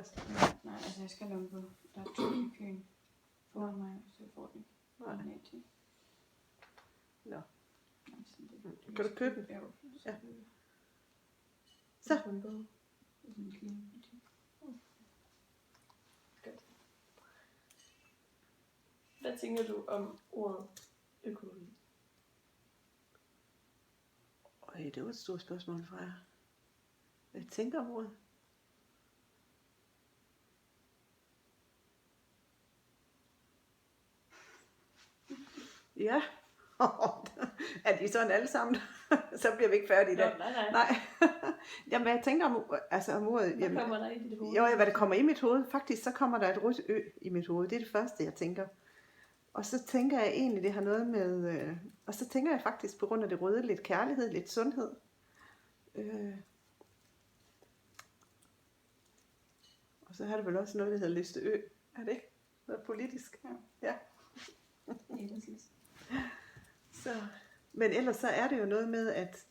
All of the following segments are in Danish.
frokost? Nej, altså jeg skal lade på. Der er 2 i køen foran mig, så jeg får det ikke. Nej. Til. Nå. Altså, det Kan du købe den? Ja. Ja. Så. Så. Det er sådan en clean butik. Hvad tænker du om ordet økologi? Det var et stort spørgsmål fra jer. Hvad tænker om ordet? Ja. Er de sådan alle sammen? Så bliver vi ikke færdige i dag. Nej. Jamen, jeg tænker om ordet. Hvad kommer der i dit hoved? Jo, hvad der kommer i mit hoved. Faktisk, så kommer der et rødt ø i mit hoved. Det er det første, jeg tænker. Og så tænker jeg egentlig, det har noget med... og så tænker jeg faktisk på grund af det røde, lidt kærlighed, lidt sundhed. Og så har det vel også noget, der hedder Liste Ø. Er det ikke? Noget politisk. Ja. Så, men ellers så er det jo noget med, at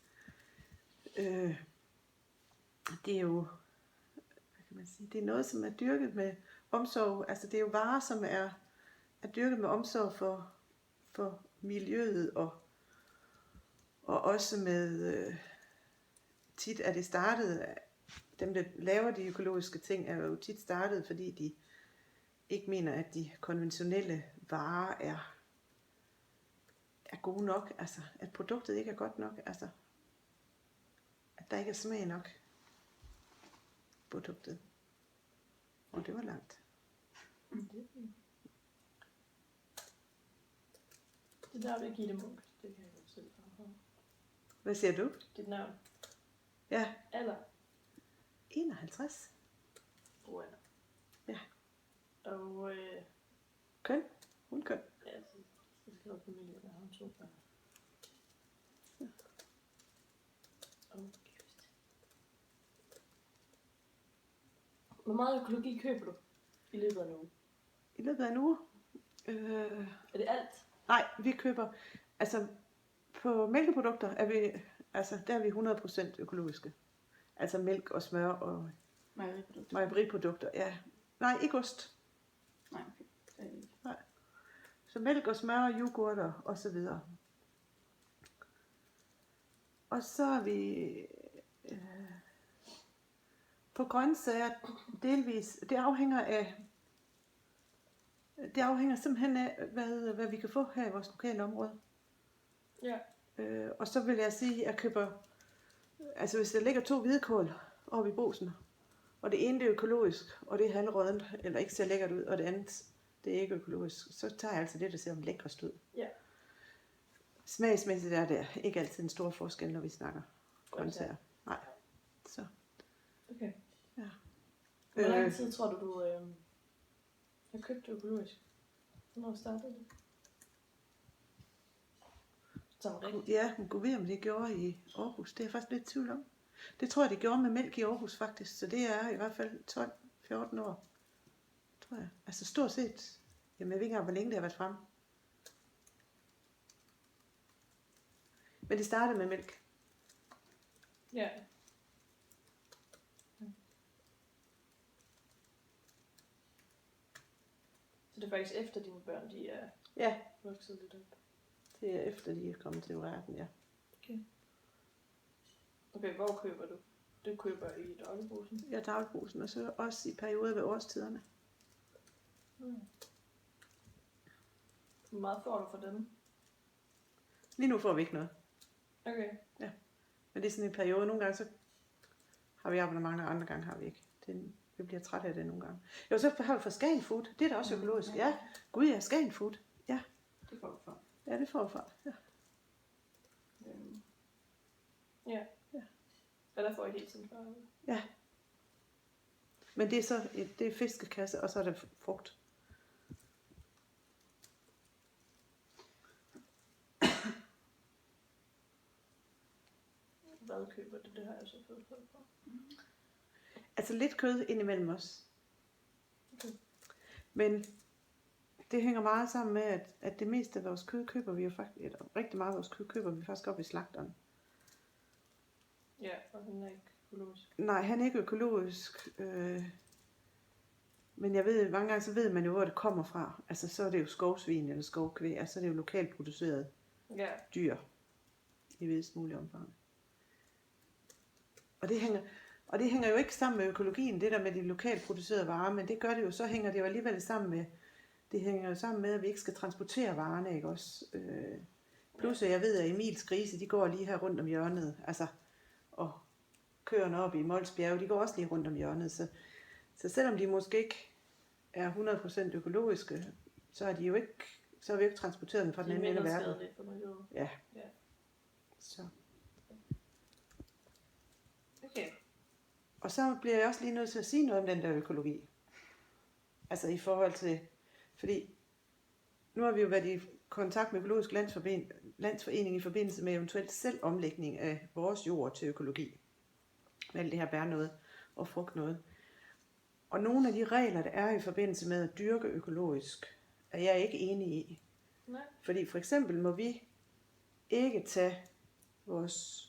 det er jo, hvad kan man sige, det er noget, som er dyrket med omsorg. Altså det er jo varer, som er dyrket med omsorg for miljøet, og også med, tit er det startet, dem der laver de økologiske ting, er jo tit startet, fordi de ikke mener, at de konventionelle varer er gode nok, altså at produktet ikke er godt nok, altså at der ikke er smag nok produktet. Og det var langt. Det der er Gitte Munk, det kan jeg godt selv fra. Hvad siger du? Dit navn? Ja. Alder? 51. Alder. Ja. Og køn? Hun køn. Ja, det skal være familie, der har 2 børn. Ja. Og gift. Hvor meget økologi køber du i løbet af en uge? I løbet af en uge? Er det alt? Nej, vi køber, altså på mælkeprodukter er vi, altså der er vi 100% økologiske. Altså mælk og smør og mejeriprodukter. Ja. Nej, ikke ost. Nej, okay. Det er det ikke. Nej. Så mælk og smør, yoghurter og så videre. Og så er vi på grøntsager delvis. Det afhænger simpelthen af, hvad vi kan få her i vores lokale område. Ja. Og så vil jeg sige, at jeg køber, altså hvis der ligger 2 hvidekål oppe i brugsen, og det ene det er økologisk, og det er halvrådent, eller ikke ser lækkert ud, og det andet det er ikke økologisk, så tager jeg altså det, der ser lækrest ud. Ja. Smagsmæssigt er det ikke altid en stor forskel, når vi snakker grøntsager. Nej. Så. Okay. Ja. Hvor lang tid tror du har købt økologisk? Hvornår startede det? Som rigtigt? Ja, men gå ved, om det gjorde i Aarhus. Det er jeg faktisk lidt i tvivl om. Det tror jeg, det gjorde med mælk i Aarhus faktisk. Så det er i hvert fald 12-14 år, tror jeg. Altså stort set. Jamen jeg ved ikke engang, hvor længe det har været fremme. Men det startede med mælk. Ja. Så det er faktisk efter dine børn, de er vokset lidt op? Det er efter, de er kommet til verden, ja. Okay, hvor køber du? Du køber i dagligbrusen? Ja, dagligbrusen, og så også i perioder ved årstiderne. Hvor meget får du for dem? Lige nu får vi ikke noget. Okay. Ja. Men det er sådan en periode. Nogle gange så har vi abonnementer, og andre gange har vi ikke. Vi bliver trætte af det nogle gange. Jo, så har vi for Skagen Food. Det er da også økologisk. Ja. Gud ja, Skagen Food. Ja. Det får vi for. Ja, det får vi for. Ja. Ja. Og der får I hele tiden for. Ja. Men det er så det er fiskekasse, og så er det frugt. Hvad køber du? Det har jeg så fået på. Altså lidt kød indimellem os. Okay. Men det hænger meget sammen med, at det meste af vores kød køber vi jo faktisk, eller rigtig meget af vores kød køber vi faktisk op i slagteren. Ja, og han er ikke økologisk. Nej, han er ikke økologisk. Men jeg ved, mange gange så ved man jo, hvor det kommer fra. Altså, så er det jo skovsvin eller skovkvæg. Altså, så er det jo lokalt produceret Ja. dyr i videst mulig omfang. Og det hænger jo ikke sammen med økologien, det der med de lokalt producerede varer, men det gør det jo, så hænger det jo alligevel sammen med, det hænger jo sammen med, at vi ikke skal transportere varerne, ikke også? Plus at jeg ved, at Emils grise, de går lige her rundt om hjørnet, altså, og køerne op i Mols Bjerge, de går også lige rundt om hjørnet, så selvom de måske ikke er 100% økologiske, så har vi jo ikke transporteret dem fra den anden ende af verden. Ja. Ja. Så. Okay. Og så bliver jeg også lige nødt til at sige noget om den der økologi. Altså i forhold til, fordi nu har vi jo været i kontakt med Økologisk Landsforening i forbindelse med eventuelt selv omlægning af vores jord til økologi. Med alt det her bærnåde og frugtnåde. Og nogle af de regler, der er i forbindelse med at dyrke økologisk, er jeg ikke enig i. Nej. Fordi for eksempel må vi ikke tage vores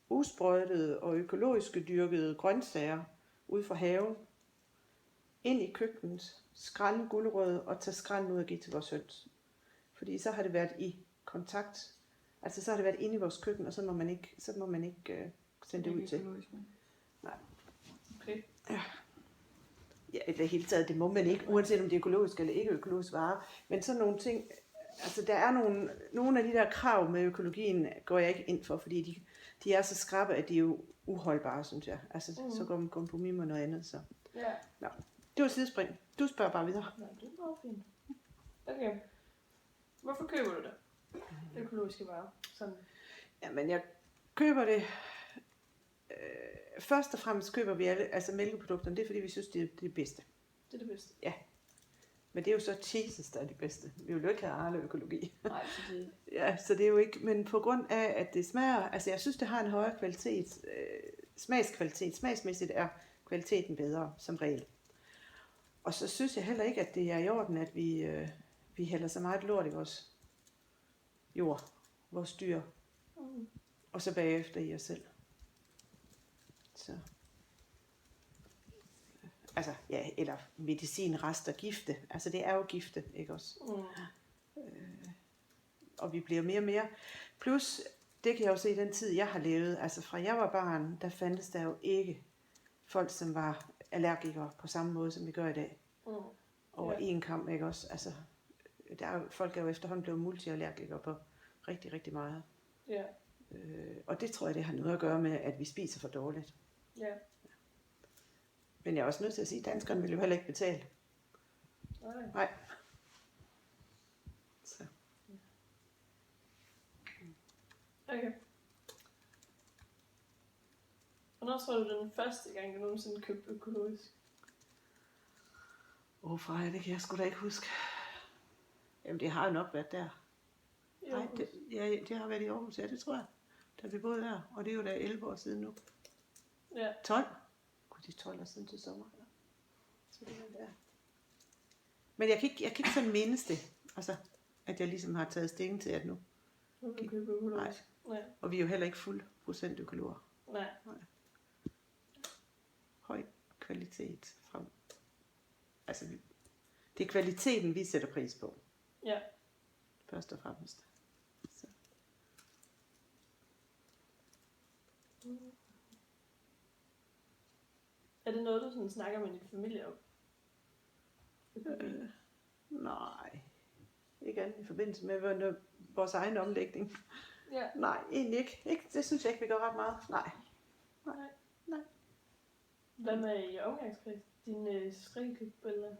usprøjtede og økologiske dyrkede grøntsager ud fra haven, ind i køkkenet, skrælle gulerødder og tage skrællen ud og give til vores høns. Fordi så har det været i kontakt, altså så har det været inde i vores køkken, og så må man ikke sende det ud til. Nej. Okay. Ja, i det hele taget, det må man ikke, uanset om det er økologisk eller ikke økologisk varer. Men sådan nogle ting, altså der er nogle af de der krav med økologien, går jeg ikke ind for, fordi de er så skrappe, at de er jo uholdbare, synes jeg. Altså, så går man kompromis med noget andet, så. Ja. Nå, det var sidespring. Du spørger bare videre. Nej, det er meget fint. Okay. Hvorfor køber du det? Økologiske varer. Sådan. Jamen, jeg køber det. Først og fremmest køber vi alle, altså mælkeprodukterne, det er fordi vi synes, det er det bedste. Det er det bedste. Ja. Men det er jo så cheeses, der er det bedste. Vi vil jo ikke have Arla økologi. Nej, så det... Ja, så det er jo ikke, men på grund af, at det smager, altså jeg synes, det har en højere kvalitet, smagskvalitet. Smagsmæssigt er kvaliteten bedre, som regel. Og så synes jeg heller ikke, at det er i orden, at vi hælder så meget lort i vores jord, vores dyr, og så bagefter i os selv. Så. Altså, ja, eller medicinrester, gifte. Altså, det er jo gifte, ikke også? Og vi bliver mere og mere. Plus, det kan jeg jo se i den tid, jeg har levet. Altså, fra jeg var barn, der fandtes der jo ikke folk, som var allergikere på samme måde, som vi gør i dag. Over en kamp, ikke også? Altså, folk er jo efterhånden blevet multiallergikere på rigtig, rigtig meget. Ja. Og det tror jeg, det har noget at gøre med, at vi spiser for dårligt. Ja. Men jeg er også nødt til at sige, at danskerne vil jo heller ikke betale. Nej. Så. Okay. Hvornår tror du, den første gang, du nogensinde købte økologisk? Freja, det kan jeg sgu da ikke huske. Jamen, det har jo nok været der. Nej, det har været i Aarhus, ja, det tror jeg. Da vi boede der, og det er jo da 11 år siden nu. Ja. 12? Gud, det er 12 år siden til sommer. Ja. Så det er der. Men jeg kan ikke sådan mindes det. Altså, at jeg ligesom har taget stilling til, at nu. Nu kan du købe økologisk. Nej. Og vi er jo heller ikke fuld procent økologer. Nej. Høj kvalitet frem. Altså, det er kvaliteten, vi sætter pris på. Ja. Først og fremmest. Så. Er det noget, du sådan snakker med din familie om? Nej. Ikke andet i forbindelse med vores egen omlægning. Ja. Nej, egentlig ikke. Det synes jeg ikke, vi gør ret meget. Nej. Hvad med i omgangskreds? Din strikkeklub eller?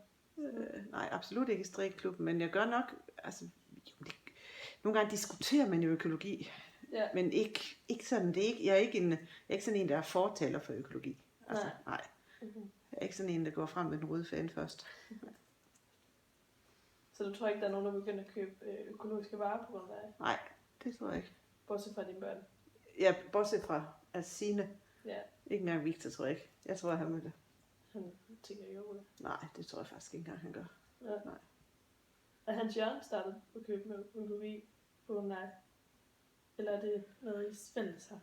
Nej, absolut ikke i strikklubben, men jeg gør nok, altså, nogle gange diskuterer man jo økologi, men ikke sådan, jeg er ikke sådan en, der er fortaler for økologi. Altså, nej. Jeg er ikke sådan en, der går frem med den røde fan først. Så du tror ikke, der er nogen, der begynder at købe økologiske varer på grund af det? Nej, det tror jeg ikke. Bortset fra dine børn? Ja, bortset fra Signe. Ja. Ikke engang Victor, tror jeg ikke. Jeg tror, han vil det. Han tænker ikke over det. Nej, det tror jeg faktisk ikke engang, han gør. Ja. Nej. Er Hans Jørgen startet at købe med økologi på nej? Eller er det noget, I fælles her?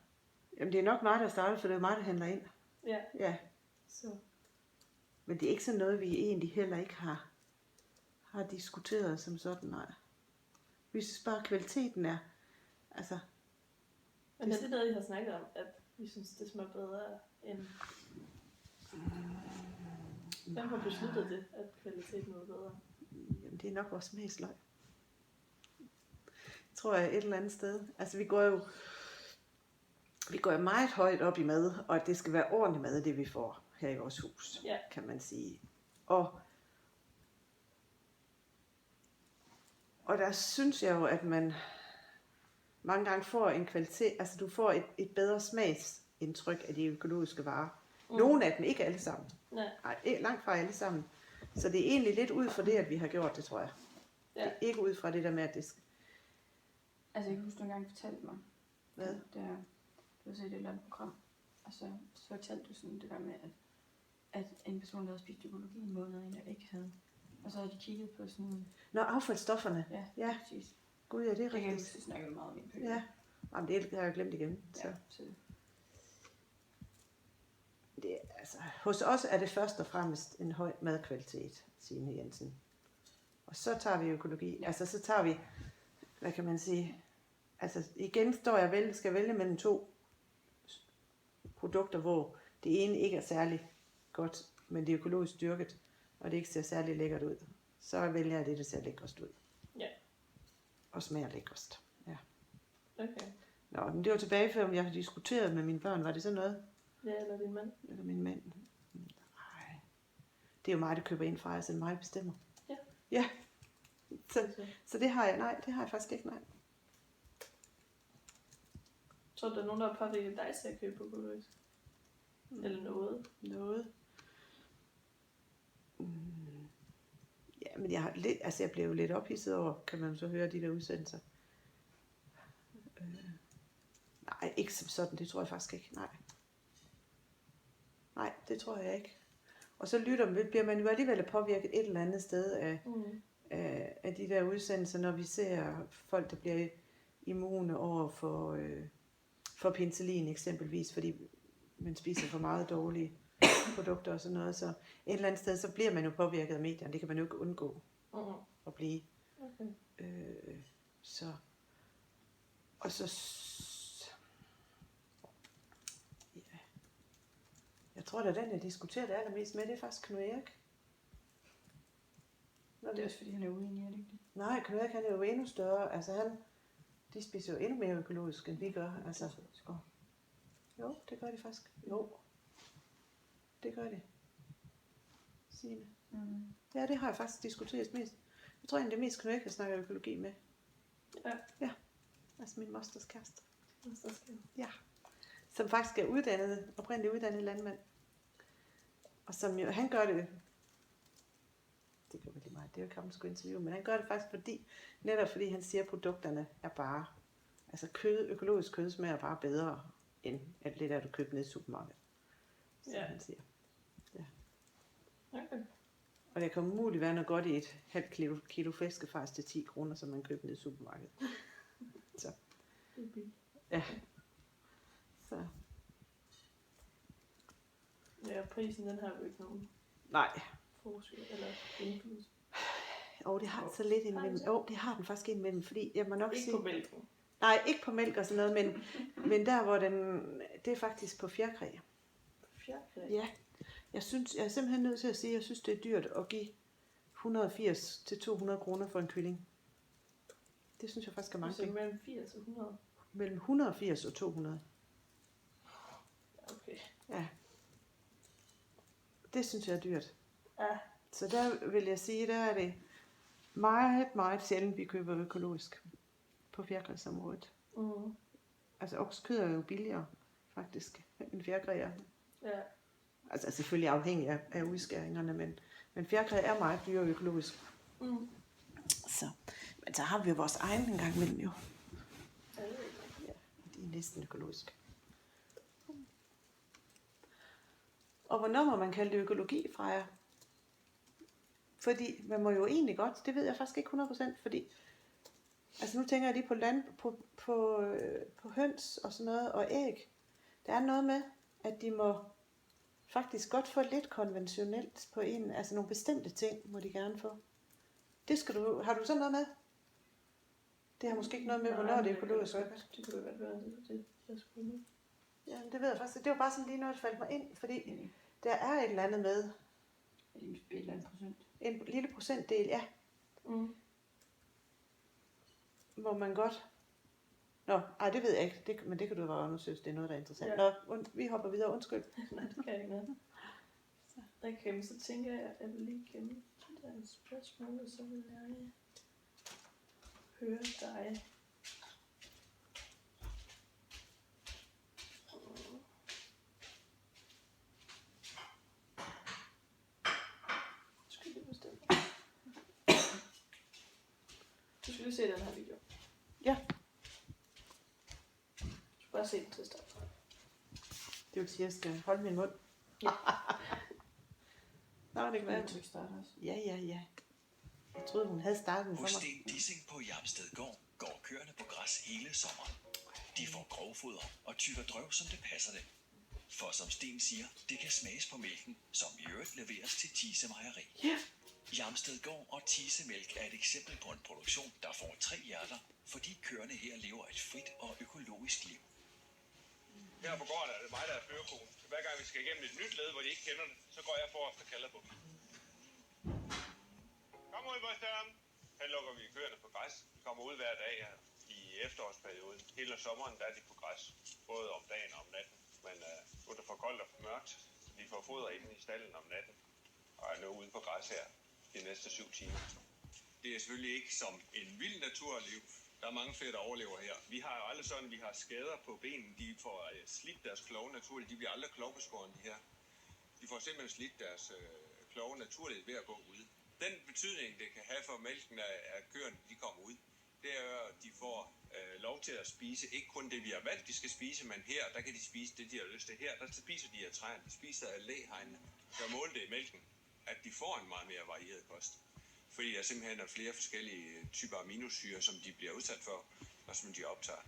Jamen, det er nok mig, der starter, for det er mig, der handler ind. Ja. Ja. Så. Men det er ikke sådan noget, vi egentlig heller ikke har diskuteret som sådan, nej. Vi synes bare, at kvaliteten er, altså, Men er det noget, I har snakket om, at vi synes, det smager bedre end... Hvem har besluttet det, at kvaliteten er bedre? jamen, det er nok vores smagsløg. Tror jeg et eller andet sted. Altså, vi går jo meget højt op i mad, og det skal være ordentlig mad, det vi får her i vores hus, Ja. kan man sige. Og der synes jeg jo, at man mange gange får en kvalitet, altså du får et bedre smagsindtryk af de økologiske varer. Nogle af dem, ikke alle sammen. Nej, langt fra alle sammen. Så det er egentlig lidt ud fra det, at vi har gjort det, tror jeg. Ja. Det er ikke ud fra det der med, at det skal... Altså, jeg kan huske, du engang fortalte mig, Hvad? Der, du har set et eller andet program, og så fortalte du sådan det der med, at en person havde spist økologi en måned, en jeg ikke havde. Og så havde de kigget på sådan... Nå, affaldsstofferne. Ja, præcis. Gud, ja, det er Det kan jeg rigtigt. huske, du snakkede meget om i en periode. Ja, jamen, det har jeg glemt igen. Så. Ja, så Det, altså, hos os er det først og fremmest en høj madkvalitet, Signe Jensen. Og så tager vi økologi. Altså, så tager vi, hvad kan man sige, altså igen skal jeg vælge mellem 2 produkter, hvor det ene ikke er særlig godt, men det er økologisk dyrket, og det ikke ser særlig lækkert ud. Så vælger jeg det, der ser lækrest ud. Ja. Og smager lækrest. Ja. Okay. Nå, men det var tilbage før, om jeg har diskuteret med mine børn. Var det sådan noget? Ja, eller din mand. Eller min mand? Nej. Det er jo mig, der køber ind fra jer, så det er mig, der bestemmer. Ja. Ja. Så det har jeg, nej, det har jeg faktisk ikke, nej. Tror du, der er nogen, der har påvirket dig til at købe økologisk? Eller noget? Noget. Ja, men jeg har lidt, altså jeg blev jo lidt ophidset over, kan man så høre de der udsendelser. Nej, ikke som sådan, det tror jeg faktisk ikke, nej. Nej, det tror jeg ikke. Og så bliver man jo alligevel påvirket et eller andet sted af de der udsendelser, når vi ser folk, der bliver immune over for penicillin eksempelvis, fordi man spiser for meget dårlige produkter og sådan noget. Så et eller andet sted, så bliver man jo påvirket af medierne. Det kan man jo ikke undgå at blive. Okay. Så. Og så... Ja. Jeg tror, det er den, jeg diskuterer det allermest med, det er faktisk Knud Erik. det er også fordi, han er uenig, er det ikke det? Nej, Knud Erik, han er jo endnu større. Altså de spiser jo endnu mere økologisk, end vi gør. Altså, jo, det gør de faktisk. Jo, det gør de. Signe. Ja, det har jeg faktisk diskuteret mest. Jeg tror egentlig, det er mest Knud Erik, jeg snakker økologi med. Ja. Altså min mosters kæreste. Ja. Som faktisk er oprindeligt uddannet landmand. Og som jo, han gør det, det gør lige meget, det er jo ikke ham, der skulle interviewe, men han gør det faktisk netop fordi han siger, at produkterne er bare, altså økologisk kød smager bare bedre, end alt det der, du køber ned i supermarkedet. Så han siger. Ja. Okay. Og det kan muligt være noget godt i et halvt kilo fiskefars til 10 kroner, som man køber ned i supermarkedet. Så. Ja. Så. Ja, prisen den har jo ikke nogen Nej. forskel eller indflydelse. Det har så lidt indimellem. Det har den faktisk indimellem, fordi jeg må nok ikke sige... Ikke på mælken. Nej, ikke på mælk og sådan noget, men der hvor det er faktisk på fjerkræ. Fjerkræ? Ja. Jeg er simpelthen nødt til at sige, at jeg synes, det er dyrt at give 180 til 200 kroner for en kylling. Det synes jeg faktisk er mange Så penge. mellem 80 og 100? Mellem 180 og 200. Okay. Ja. Det synes jeg er dyrt. Ja. Så der vil jeg sige, der er det meget, meget sjældent, vi køber økologisk på fjerkræsområdet. Altså oksekød er jo billigere, faktisk, end fjerkræ er. Ja. Altså selvfølgelig afhængig af udskæringerne, men fjerkræ er meget dyre økologisk. Så, men så har vi jo vores egen en gang imellem jo. Ja, de er næsten økologisk. Og hvornår må man kalde det økologi, Freja? Fordi man må jo egentlig godt, det ved jeg faktisk ikke 100%, fordi altså nu tænker jeg lige på høns og sådan noget, og æg. Der er noget med, at de må faktisk godt få lidt konventionelt på en, altså nogle bestemte ting må de gerne få. Det skal du, har du sådan noget med? Det har måske ikke noget med, hvornår det er økologisk. Det kunne godt være, det jeg skulle med. Ja, det ved jeg faktisk. Det var bare sådan lige noget, der faldt mig ind, fordi der er et eller andet med Et eller andet procent. en lille procentdel, ja, hvor man godt... Nå, ej, det ved jeg ikke, men det kan du bare undersøge, det er noget, der er interessant. Ja. Nå, vi hopper videre, undskyld. Nej, det kan jeg ikke noget. Okay, men så tænker jeg, at jeg vil lige gemme der et spørgsmål, og så vil jeg høre dig. Skal lige bestemme. Du skal lige se den her video. Ja. Du skal bare se den til start. Det vil sige, at jeg skal holde min mund. Ja. Nå, det kan være. Jeg tror ikke starter også. Ja. Jeg troede, hun havde startet den for Hos mig. Sten Dissing på Jamstedgård går køerne på græs hele sommeren. De får grovfoder og tykker drøv, som det passer dem. For som Sten siger, det kan smages på mælken, som i øvrigt leveres til Thise Mejeri. Ja. Jamstedgård og Thise Mælk er et eksempel på en produktion, der får 3 hjerter, fordi køerne her lever et frit og økologisk liv. Her på gården er det mig, der er førerkonen. Hver gang vi skal igennem et nyt led, hvor de ikke kender det, så går jeg forrest og kalder på dem. Kom ud på størren. Her lukker vi køerne på græs. De kommer ud hver dag her i efterårsperioden. Hele sommeren der er de på græs, både om dagen og om natten. Men nu er det for koldt og for mørkt, så de får foder inde i stallen om natten. Og er nu ude på græs her de næste 7 timer. Det er selvfølgelig ikke som en vild naturliv. Der er mange flere, der overlever her. Vi har jo aldrig sådan, vi har skader på benene. De får slidt deres klove naturligt. De bliver aldrig klovbeskåren, de her. De får simpelthen slidt deres klove naturligt ved at gå ude. Den betydning, det kan have for mælken af køerne, de kommer ud, det er jo, at de får lov til at spise. Ikke kun det, vi har valgt, de skal spise, men her, der kan de spise det, de har lyst til. Her, der spiser de af træerne. De spiser af læhegnene. Der måler det i mælken, at de får en meget mere varieret kost. Fordi der simpelthen er flere forskellige typer aminosyre, som de bliver udsat for, og som de optager.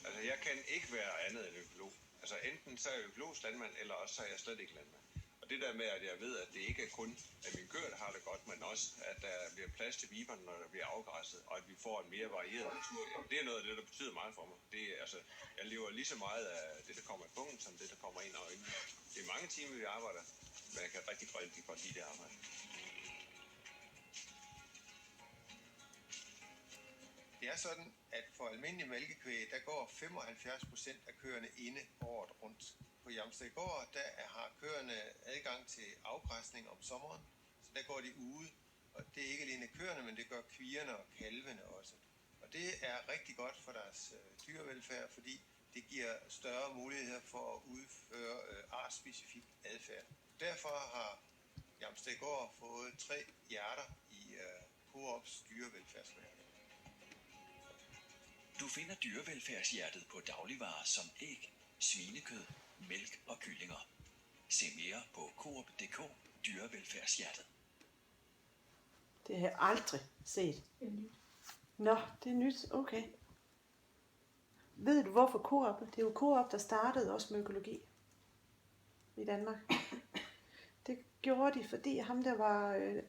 Altså, jeg kan ikke være andet end økolog. Altså, enten så er jeg økologisk landmand, eller også så er jeg slet ikke landmand. Og det der med, at jeg ved, at det ikke er kun, at mine køer har det godt, men også, at der bliver plads til viberne, når der bliver afgræsset, og at vi får en mere varieret natur. Jamen, det er noget af det, der betyder meget for mig. Det er, altså, jeg lever lige så meget af det, der kommer i pungen, som det, der kommer ind og øjnene. Det er mange timer, vi arbejder, men jeg kan rigtig godt lide det arbejde. Det er sådan, at for almindelig mælkekvæg, der går 75% af køerne inde året rundt. På Jamstedgård, der har køerne adgang til afgræsning om sommeren, så der går de ude. Og det er ikke alene køerne, men det gør kvierne og kalvene også. Og det er rigtig godt for deres dyrevelfærd, fordi det giver større muligheder for at udføre artsspecifik adfærd. Derfor har Jamstedgård fået 3 hjerter i Coops dyrevelfærdsmærke. Du finder dyrevelfærdshjertet på dagligvarer som æg, svinekød, mælk og kyllinger. Se mere på Coop.dk dyrevelfærdshjertet. Det har jeg aldrig set. Nå, det er nyt. Okay. Ved du hvorfor Coop? Det er jo Coop, der startede også med økologi i Danmark. Det gjorde de, fordi ham der var, jeg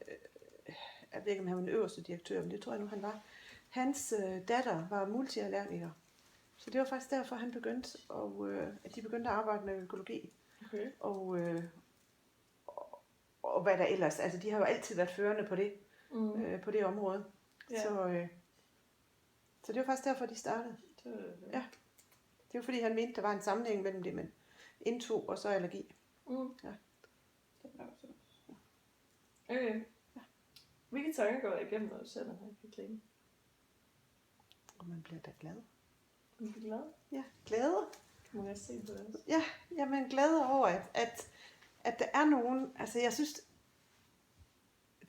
ved ikke om han var den øverste direktør, men det tror jeg nu han var. Hans datter var multiallergiker. Så det var faktisk derfor, han begyndte, at de begyndte at arbejde med økologi. Okay. Og hvad der ellers. Altså, de har jo altid været førende på det, på det område. Ja. Så det var faktisk derfor, de startede. Ja. Det var fordi, han mente, der var en sammenhæng mellem det, men indtog og så allergi. Ja. Okay. Hvilke tanker går jeg igennem, når du ser den her reklame? Og man bliver da glad. Du er glad? Ja, glad. Kan man også se på det? Ja, jamen glad over, at der er nogen, altså jeg synes,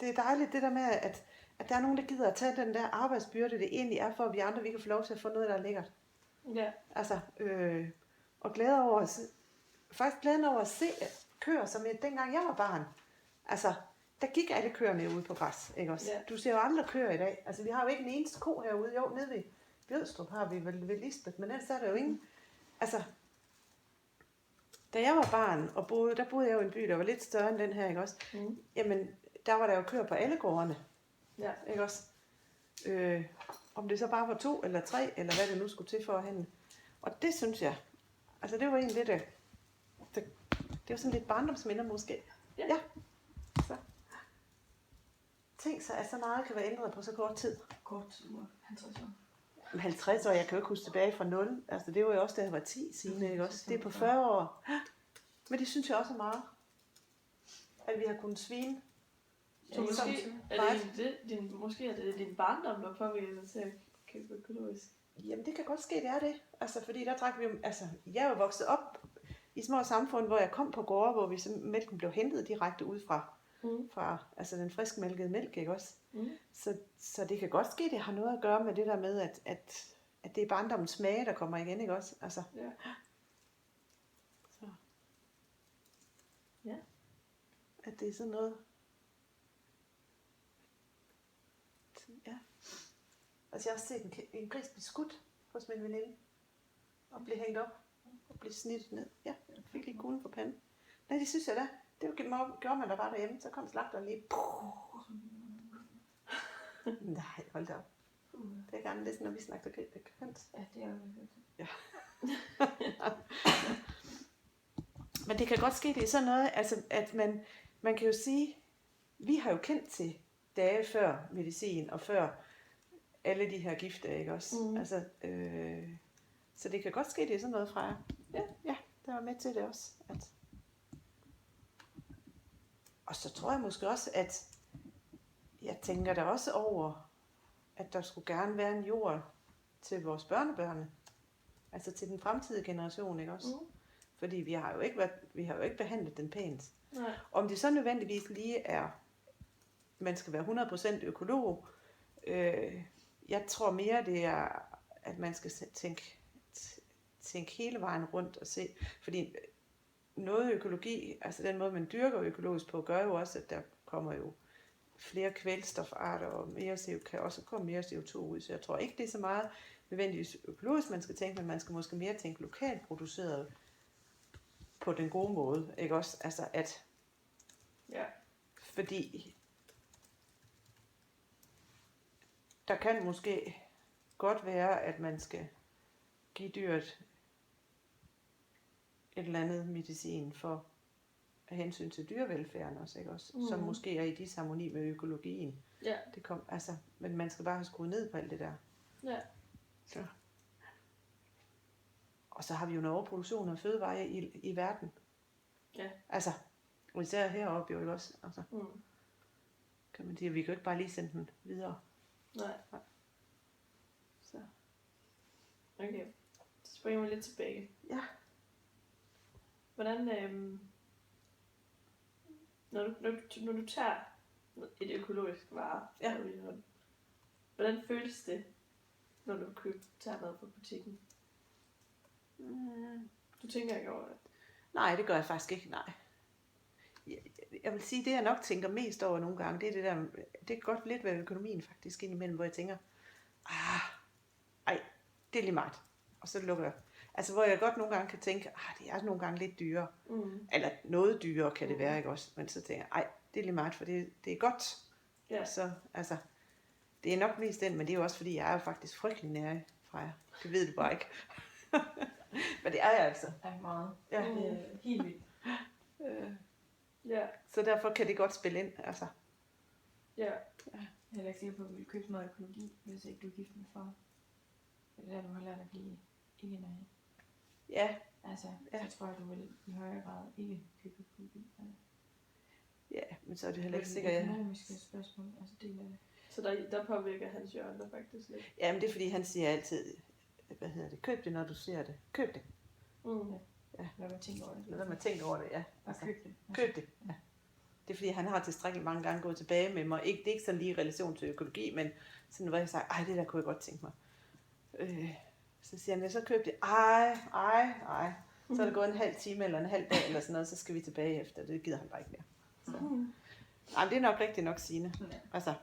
det er dejligt det der med, at der er nogen, der gider at tage den der arbejdsbyrde, det egentlig er for, at vi andre vi kan få lov til at få noget, der er lækkert. Ja. Altså, og glæder over faktisk glæden over at se køer, som dengang jeg var barn. Altså, der gik alle køerne ude på græs, ikke også? Ja. Du ser jo andre køer i dag. Altså, vi har jo ikke en eneste ko herude. Jo, nede ved Bjødstrup har vi vel ved Lisbeth, men ellers er der jo ingen. Altså, Da jeg var barn og der boede jeg jo i en by, der var lidt større end den her, ikke også? Jamen, der var der jo køer på alle gårdene, Ja. ikke også? Om det så bare var 2 eller 3, eller hvad det nu skulle til for at handle. Og det synes jeg, altså det var egentlig det var sådan lidt barndomsminder måske. Ja. Så. Tænk sig, at så meget kan være ændret på så kort tid. Kort uge, 50 år. 50 år, jeg kan jo ikke huske tilbage fra 0. Altså det var jo også, da jeg var 10, Signe, ikke også? Det er på 40 år. Men det synes jeg også er meget. At vi har kunnet svine. Så måske er det din barndom, der påvirker dig til at købe økologisk. Jamen det kan godt ske, det er det. Altså fordi der trækker vi jo, altså jeg er jo vokset op i små samfund, hvor jeg kom på gårde, hvor mælken blev hentet direkte ud fra altså den friskmælkede mælk, ikke også? Så det kan godt ske, det har noget at gøre med det der med, at det er barndommens smage, der kommer igen, ikke også? Altså. Ja. Så. Ja. At det er sådan noget. Ja. Altså jeg har set en gris blive skudt hos min veninde. Og blive hængt op. Og blive snittet ned. Ja, jeg fik lige kuglen på panden. Nej, det synes jeg da. Det gjorde man da bare derhjemme. Så kom slagteren lige. Nej, hold da op. Det er gerne lidt, når vi snakker kønt. Ja, det er jo ja. Men det kan godt ske, det er sådan noget, altså, at man kan jo sige, vi har jo kendt til dage før medicin og før alle de her gifte, ikke også? Altså, så det kan godt ske, det er sådan noget fra jer. Ja, der var med til det også. Og så tror jeg måske også, at jeg tænker da også over, at der skulle gerne være en jord til vores børnebørn. Altså til den fremtidige generation, ikke også? Fordi vi har jo ikke behandlet den pænt. Nej. Om det så nødvendigvis lige er, man skal være 100% økolog, jeg tror mere det er, at man skal tænke hele vejen rundt og se, fordi noget økologi, altså den måde man dyrker økologisk på, gør jo også, at der kommer jo flere kvælstofarter og kan også komme mere CO2 ud, så jeg tror ikke det er så meget nødvendigvis økologisk, man skal tænke, men man skal måske mere tænke lokalt produceret på den gode måde, ikke også? Altså at, fordi der kan måske godt være, at man skal give dyret et eller andet medicin for af hensyn til dyrevelfærden også, ikke også? Som måske er i disharmoni med økologien. Ja. Men man skal bare have skruet ned på alt det der. Ja. Så. Og så har vi jo en overproduktion af fødevarer i verden. Ja. Altså, især heroppe jo, ikke også? Altså, kan man sige, at vi kan jo ikke bare lige sende den videre. Nej. Så. Okay. Så springer vi lidt tilbage. Ja. Hvordan, når du tager et økologisk vare, hvordan føles det, når du tager noget fra butikken? Du tænker ikke over det? Nej, det gør jeg faktisk ikke, nej. Jeg vil sige, det jeg nok tænker mest over nogle gange, det er det der, det kan godt lidt være økonomien faktisk indimellem, hvor jeg tænker, det er lige meget. Og så lukker jeg. Altså hvor jeg godt nogle gange kan tænke, det er nogle gange lidt dyrere. Eller noget dyrere kan det være, ikke også? Men så tænker jeg, det er lige meget, for det er godt. Ja. Så altså, det er nok mest den, men det er jo også fordi, jeg er jo faktisk frygtelig nære fra jer. Det ved du bare ikke. Men det er jeg altså. er meget. Ja. Det er helt vildt. Ja. Så derfor kan det godt spille ind, altså. Ja. Jeg er heller ikke sikker på, at du vil købe noget økologi, hvis ikke du er gift med far. Det er der, du har lært at blive ikke nær. Ja. Altså, så tror jeg, du vil i højere grad ikke købe økologi. Ja, men så er det heller ikke sikkert, Det er økonomiske spørgsmål, altså del af det. Så der påvirker hans hjørner faktisk lidt. Ja, men det er fordi, han siger altid, køb det, når du ser det. Køb det. Ja. Lad mig tænke over det. Lad mig tænke over det, ja. Altså, køb det. Køb det, ja. Det er fordi, han har tilstrækkeligt mange gange gået tilbage med mig. Det er ikke sådan lige i relation til økologi, men sådan, hvor jeg sagde, det der kunne jeg godt tænke mig. Så siger han, så køb det. Ej. Så er det gået en halv time eller en halv dag eller sådan noget, så skal vi tilbage efter. Det gider han bare ikke mere. Så. Det er nok rigtigt nok, Signe. Altså,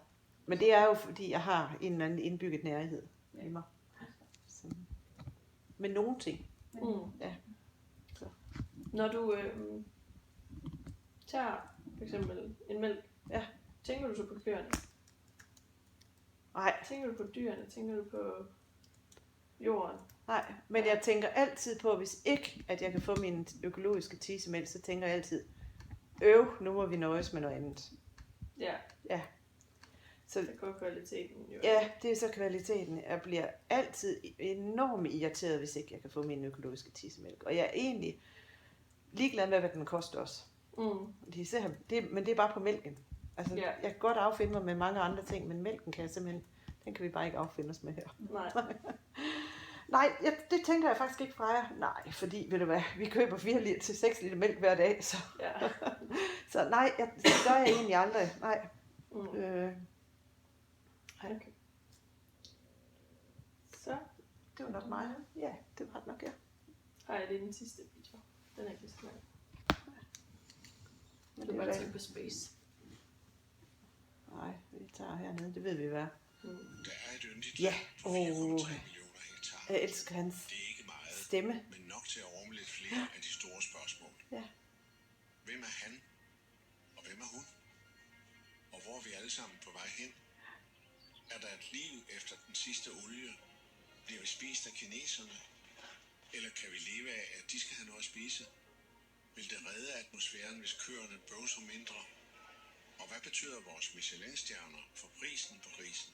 men det er jo fordi, jeg har en eller anden indbygget nærhed i mig. Så. Med nogle ting. Ja. Så. Når du tager for eksempel en mælk, Ja. tænker du så på køerne? Nej, Tænker du på dyrene? Tænker du på jorden? nej. Men jeg tænker altid på, hvis ikke, at jeg kan få min økologiske tisemælk, så tænker jeg altid, nu må vi nøjes med noget andet. Ja, Så så går kvaliteten jo. ja, det er så kvaliteten. Jeg bliver altid enormt irriteret, hvis ikke jeg kan få min økologiske tisemælk. Og jeg er egentlig ligeglad med, hvad den koster også. Men det er bare på mælken. Altså, Ja. jeg kan godt affinde mig med mange andre ting, men mælken kan jeg simpelthen, den kan vi bare ikke affinde os med her. Nej. Nej, det tænker jeg faktisk ikke, Freja. Nej, fordi, ved du hvad, vi køber 4 liter til 6 liter mælk hver dag, så, Ja. så nej, det gør jeg egentlig aldrig. Nej. Okay. Så Det var nok mig. Ja, det var det nok, ja. har jeg lige den sidste video. Den er ikke lige så lang. Men Du det kan er bare da- tænke på space. Nej, vi tager hernede, det ved vi hvad. Der er et yndigt Ja, land på 4,3 millioner hektar. Jeg elsker hans Det er ikke meget, stemme. men nok til at rumme lidt flere af de store spørgsmål. Ja. Hvem er han? Og hvem er hun? Og hvor er vi alle sammen på vej hen? Er der et liv efter den sidste olie? Bliver vi spist af kineserne? Eller kan vi leve af, at de skal have noget at spise? Vil det redde atmosfæren, hvis køerne bøvser mindre? Og hvad betyder vores Michelin-stjerner for prisen på risen?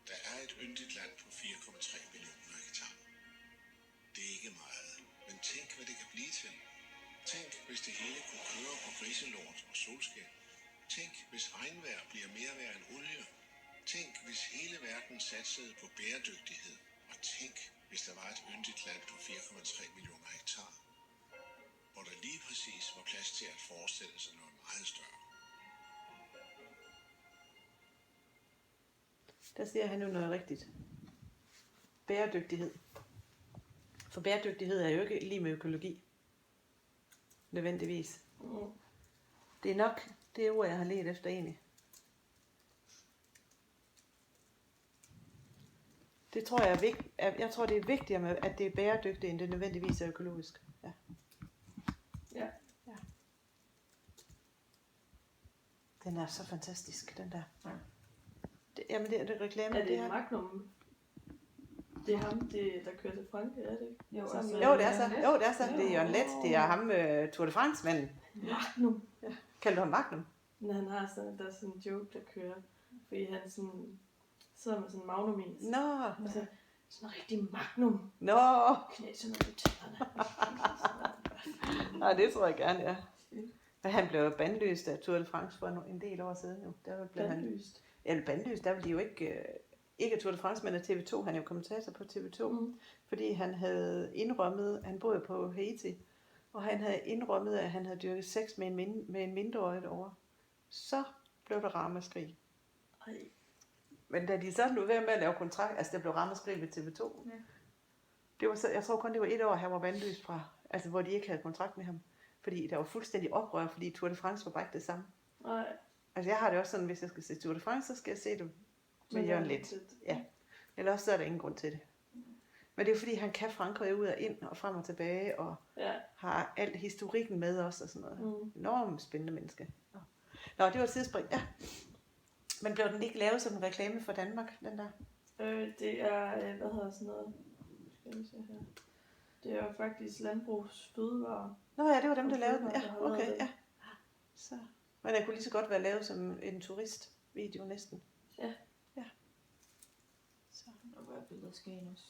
Der er et yndigt land på 4,3 millioner hektar. Det er ikke meget, men tænk, hvad det kan blive til. Tænk, hvis det hele kunne køre på griselort og solskin. Tænk, hvis regnvejr bliver mere værd end olie. Tænk, hvis hele verden satsede på bæredygtighed. Og tænk, hvis der var et yndigt land på 4,3 millioner hektar. Hvor der lige præcis var plads til at forestille sig noget meget større. Der siger han jo noget rigtigt. Bæredygtighed. For bæredygtighed er jo ikke lige med økologi. Nødvendigvis. Det er nok det ord, jeg har let efter egentlig. Det tror jeg er vigtigt. Jeg tror, det er vigtigere med, at det er bæredygtigt, end det nødvendigvis er økologisk. Ja. Ja. Den er så fantastisk, den der. Jamen, det er det reklame. Er det her. Magnum? Det er ham, der kører til Frankrig, er det ikke? Jo, Sammen altså, med- Jo, det er så. Jo, det er så. Det er Jørgen Let. Det er ham, Tour de France-manden. Magnum. Kalder du ham Magnum? Men han har sådan, der er sådan en joke, der kører. Fordi han sådan sidder med sådan en magnumis. Nå. Og så sådan en rigtig Magnum. Nå. Knæser noget på tænderne. Nej, det tror jeg gerne, ja. Men han blev jo bandlyst af Tour de France for en del år siden jo. Der blev han... Bandlyst. Eller bandlyst, der var de jo ikke af Tour de France, men af TV2. Han er jo kommentator på TV2. Fordi han havde indrømmet, han boede på Haiti, og han havde indrømmet, at han havde dyrket sex med en mindreårig derovre. Så blev der ramaskrig. Ej. Men da de så lod være med at lave kontrakt, altså der blev ramaskrig ved TV2. Ja. Det var så, jeg tror kun det var 1 år, han var bandlyst fra, altså hvor de ikke havde kontrakt med ham. Fordi der var fuldstændig oprør, fordi Tour de France var bare ikke det samme. Nej. Altså jeg har det også sådan, hvis jeg skal se Tour de France, så skal jeg se det med Jørgen Let. Ja. Eller også så er der ingen grund til det. Men det er fordi, han kan Frankrig ud og ind og frem og tilbage, og Ja. har alt historikken med os og sådan noget. Enormt spændende menneske. Nå, det var et sidespring, ja. Men blev den ikke lavet som en reklame for Danmark, den der? Det er, hvad hedder sådan noget? Skal vi se her. Det er jo faktisk landbrugsfødevarer. Nå ja, det var dem, der Og lavede den. fødevarer, Ja, der har lavet okay, den. ja. Så. Men den kunne lige så godt være lavet som en turistvideo næsten. Ja. Ja. Så. Der var billeder af Skagen også.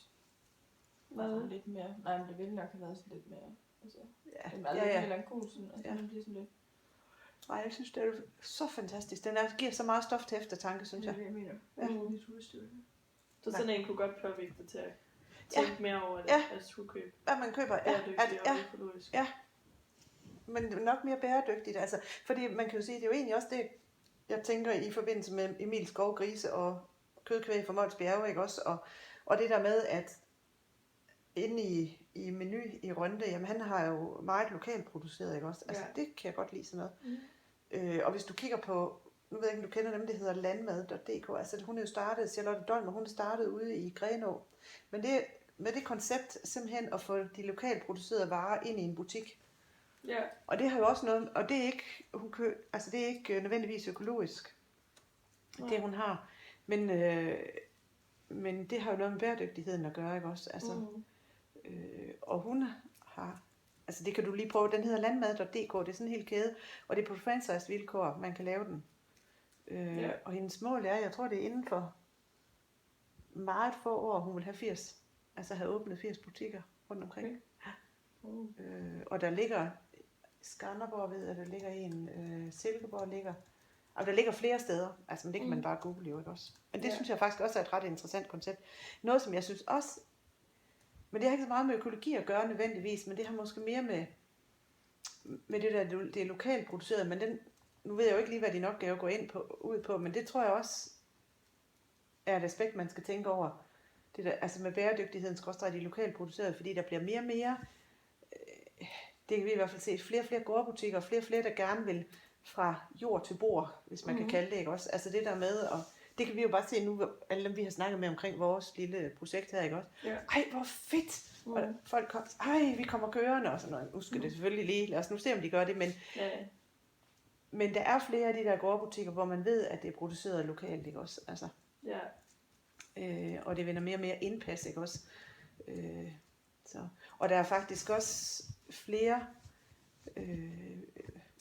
Hvad er det? Lidt mere. Nej, men det ville nok have været sådan lidt mere. Altså, Ja, den var ja, lidt ja. melankolsen. Altså, Ja. den bliver sådan lidt. Nej, jeg synes, det er så fantastisk. Den giver så meget stof til eftertanke, synes jeg. Det er det, jeg mener. Ja. Det turiststykke. Så sådan en kunne godt påvirke dig til at tænke mere over det, Ja. at skulle købe Hvad man køber, ja, bæredygtigt ja, og økologisk. ja. Men nok mere bæredygtigt. Altså, fordi man kan jo sige, det er jo egentlig også det, jeg tænker i forbindelse med Emil Skov Grise og kødkvæg fra Mols Bjerge, ikke også? Og det der med, at inde i Menu i Rønde, jamen han har jo meget lokalt produceret, ikke også? Altså, Ja. det kan jeg godt lide sådan noget. Og hvis du kigger på, nu ved jeg ikke, om du kender dem, det hedder landmad.dk, altså hun er jo startet, Charlotte Dolmer, hun er startet ude i Grenaa. Men det med det koncept simpelthen at få de lokalt producerede varer ind i en butik, Ja. Og det har jo også noget, og det er ikke, altså det er ikke nødvendigvis økologisk, det hun har. Men det har jo noget med bæredygtigheden at gøre, ikke også? Altså, og hun har, altså det kan du lige prøve, den hedder landmad.dk, det er sådan en hel kæde, og det er på franchise-vilkår, man kan lave den. Og hendes mål er, jeg tror det er inden for meget få år, hun vil have 80, altså have åbnet 80 butikker rundt omkring. Okay. Og der ligger Skanderborg, ved jeg, der ligger en, Silkeborg ligger, og der ligger flere steder, altså men det kan man bare google jo, ikke også? Men det synes jeg faktisk også er et ret interessant koncept. Noget som jeg synes også, men det har ikke så meget med økologi at gøre nødvendigvis, men det har måske mere med det der, det er lokalt produceret, men nu ved jeg jo ikke lige, hvad din opgave går ud på, men det tror jeg også er et aspekt, man skal tænke over. Det der, altså med bæredygtigheden skråstreg de lokalt producerede, fordi der bliver mere og mere, det kan vi i hvert fald se, flere og flere gårdbutikker, flere og flere, der gerne vil fra jord til bord, hvis man kan kalde det, ikke også? Altså det der med, og det kan vi jo bare se nu, alle dem vi har snakket med omkring vores lille projekt her, ikke også? Ja. Ej, hvor fedt! Og folk kommer, ej, vi kommer kørende, og sådan noget. Nu skal det selvfølgelig lige, lad os nu se, om de gør det, men der er flere af de der gårdbutikker, hvor man ved, at det er produceret lokalt, ikke også? Altså, og det vinder mere og mere indpas, ikke også? Så. Og der er faktisk også flere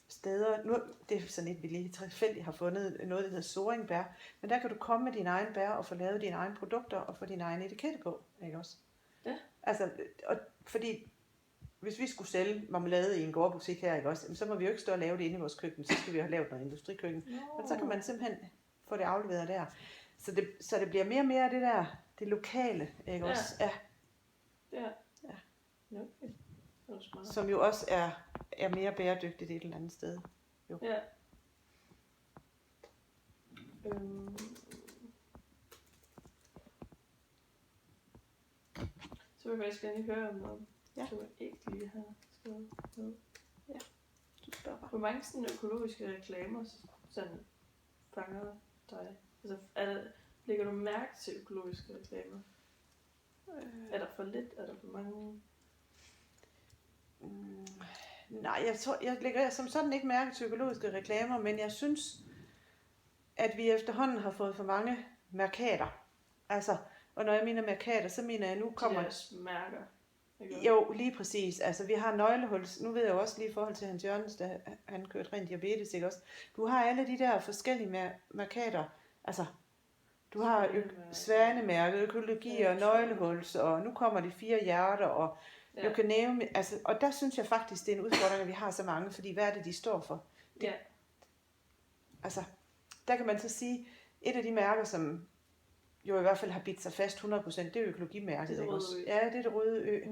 steder, nu, det er sådan et, vi lige tilfældigt har fundet, noget der hedder Soringbær, men der kan du komme med dine egne bær og få lavet dine egne produkter og få din egen etikette på, ikke også? Ja. Altså, fordi hvis vi skulle sælge marmelade i en gårdbutik her, ikke også, så må vi jo ikke stå og lave det inde i vores køkken, så skal vi have lavet noget industrikøkken, men så kan man simpelthen få det afleveret der. Så det bliver mere og mere af det der, det lokale, ikke også? Ja. Okay. Som jo også er mere bæredygtigt et eller andet sted. Jo. Ja. Så vil jeg faktisk gerne lige høre om noget, som jeg ikke lige har skrevet ned. Ja, du spørger bare. Hvor mange sådan økologiske reklamer sådan fanger dig? Altså, lægger du mærke til økologiske reklamer? Er der for lidt? Er der for mange? Nej, jeg lægger som sådan ikke mærke til økologiske reklamer, men jeg synes, at vi efterhånden har fået for mange mærkater. Altså, og når jeg mener mærkater, så mener jeg, nu kommer... Deres mærker. Jo, lige præcis. Altså, vi har nøglehuls. Nu ved jeg jo også lige i forhold til Hans Jørgens, da han kørte ren diabetes, ikke også? Du har alle de der forskellige mærkater. Altså, du har Svanemærket, økologi og nøglehuls, og nu kommer de 4 hjerter, og du kan nævne, altså, og der synes jeg faktisk, det er en udfordring, at vi har så mange, fordi hvad er det, de står for? Altså, der kan man så sige, et af de mærker, som jo i hvert fald har bidt sig fast 100%, det er økologimærket, ikke også? Ja, det er det røde ø.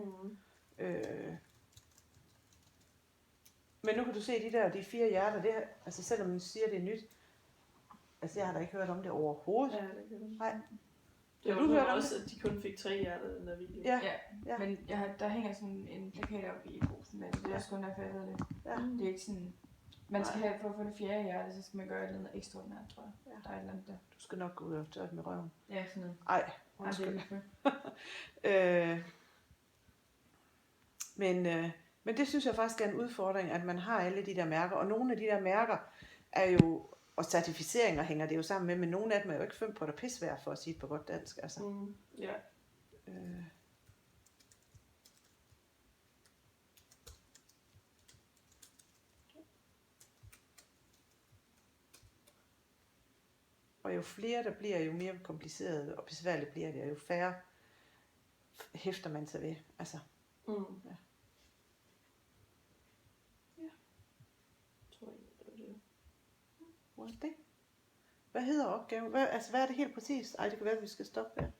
Men nu kan du se de 4 hjerter, det er, altså selvom man siger, det er nyt, altså jeg har da ikke hørt om det overhovedet. Ja, det kan du. Nej. Det var også, at de kun fik 3 hjerter i den der video. Ja. Men der hænger sådan en plakat op i posen, men det er også kun derfor, jeg ved det. Ja. Det er ikke sådan, man skal have, for at få det 4. hjerte, så skal man gøre et eller andet ekstraordinært, tror jeg. Ja. Der er et eller andet der. Du skal nok gå ud og tørre med røven. Ja, sådan noget. Ej, undskyld. Men det synes jeg faktisk er en udfordring, at man har alle de der mærker, og nogle af de der mærker er jo, og certificeringer hænger det jo sammen med, men nogle af dem er jo ikke 5 på der pisvær, for at sige det på godt dansk. Altså. Ja. Og jo flere der bliver, jo mere kompliceret og besværligt bliver det, og jo færre hæfter man sig ved. Altså. Ja. Tror jeg, det var det. Hvor er det? Hvad hedder opgaven? Hvad er det helt præcis? Ej, det kan være, at vi skal stoppe her.